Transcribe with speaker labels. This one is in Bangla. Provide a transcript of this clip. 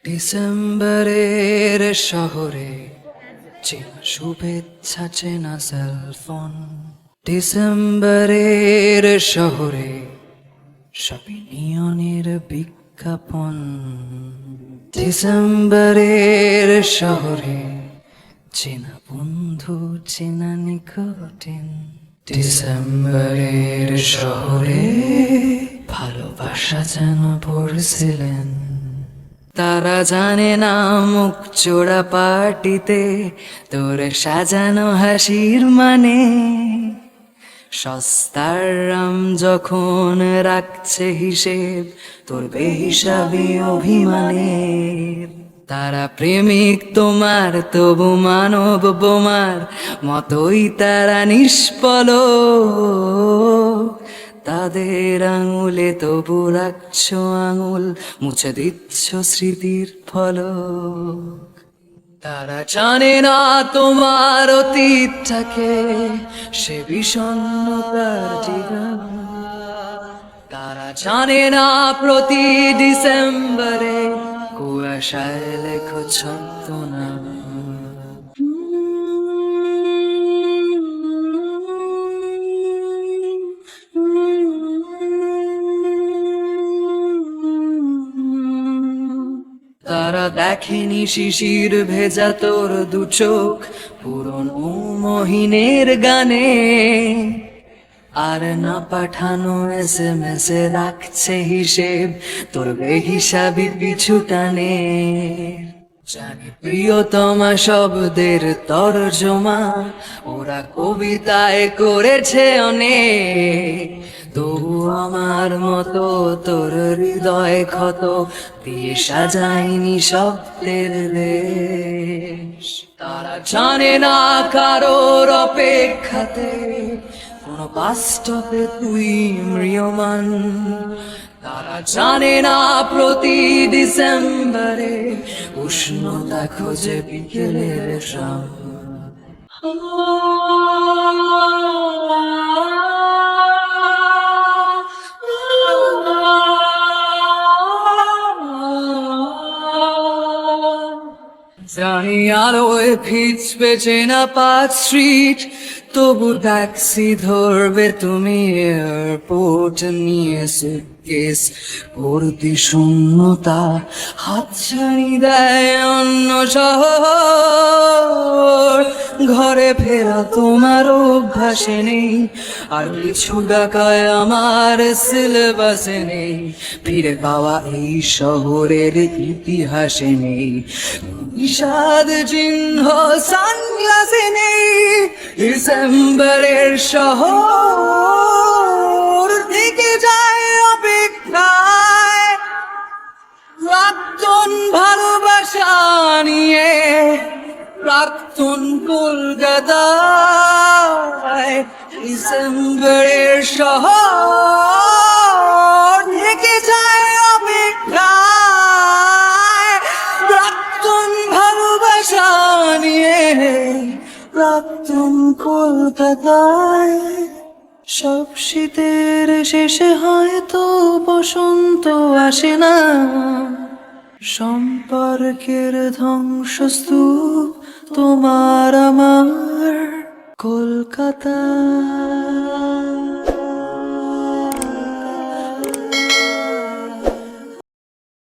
Speaker 1: ডিসেম্বরের শহরে চেনা শুভেচ্ছা চেনা সেলফোন। ডিসেম্বরের শহরে সবই নিয়নের বিজ্ঞাপন। ডিসেম্বরের শহরে চেনা বন্ধু চেনা নিকটিন। ডিসেম্বরের শহরে ভালোবাসা যেন পড়ছিলেন। তারা জানে না মুখ চোরা পার্টিতে তোর সাজানো হাসির মানে। সস্তার রাম যখন রাখছে হিসেব তোর বেহিসাবি অভিমানের। তারা প্রেমিক তোমার তবু মানব বোমার মতোই তারা নিষ্পলক। তাদের আঙুলে তবু রাখছো আঙুল মুছে দিচ্ছ স্মৃতির ফলক। তারা জানে না তোমার অতীতটাকে সে বিষণ্ণতার জীবন। তারা জানে না প্রতি ডিসেম্বরে কুয়াশায় লেখো ছদ্মনাম। তারা দেখেনি শিশির ভেজা তোর দু চোখ পুরনো মহিনের গানে। আর না পাঠানো SMS এ রাখছে হিসেব তোর বেহিসাবি পিছু টানে। জানি প্রিয়তমা শব্দের তর্জমা ওরা কবিতায় করেছে অনেক। তবু আমার মতো তোর হৃদয় ক্ষত দিয়ে সাজায়নি শব্দের দেশ। তারা জানে না কারোর অপেক্ষাতে কোনো বাস্তবে তুই ম্রিয়মান। তারা জানে না প্রতি ডিসেম্বরে উষ্ণতা খোঁজে বিকেলের শাম। জানি আলোয় ভিজবে চেনা পাঁচ স্ট্রিট তবু ট্যাক্সি ধরবে তুমি এয়ারপোর্ট নিয়ে সুটকেস ভর্তি শূন্যতা হাতছানি দেয় অন্য শহর। ঘরে ফেরা তোমার অভ্যাসে নেই আর কিছু ডাকায় আমার সিলেবাসে নেই। ফিরে পাওয়া এই শহরের ইতিহাসে নেই বিষাদ চিহ্ন সানগ্লাসে নেই। ডিসেম্বরের শহর থেকে যায় অপেক্ষায় প্রাক্তন ভালোবাসা নিয়ে প্রাক্তন কলকাতায়। ডিসেম্বরের শহর থেকে যায় অপেক্ষায় প্রাক্তন ভালোবাসা নিয়ে প্রাক্তন কলকাতায়। সব শীতের শেষে হয়তো বসন্ত আসে না, সম্পর্কের ধ্বংসস্তূপ তোমার আমার কলকাতা।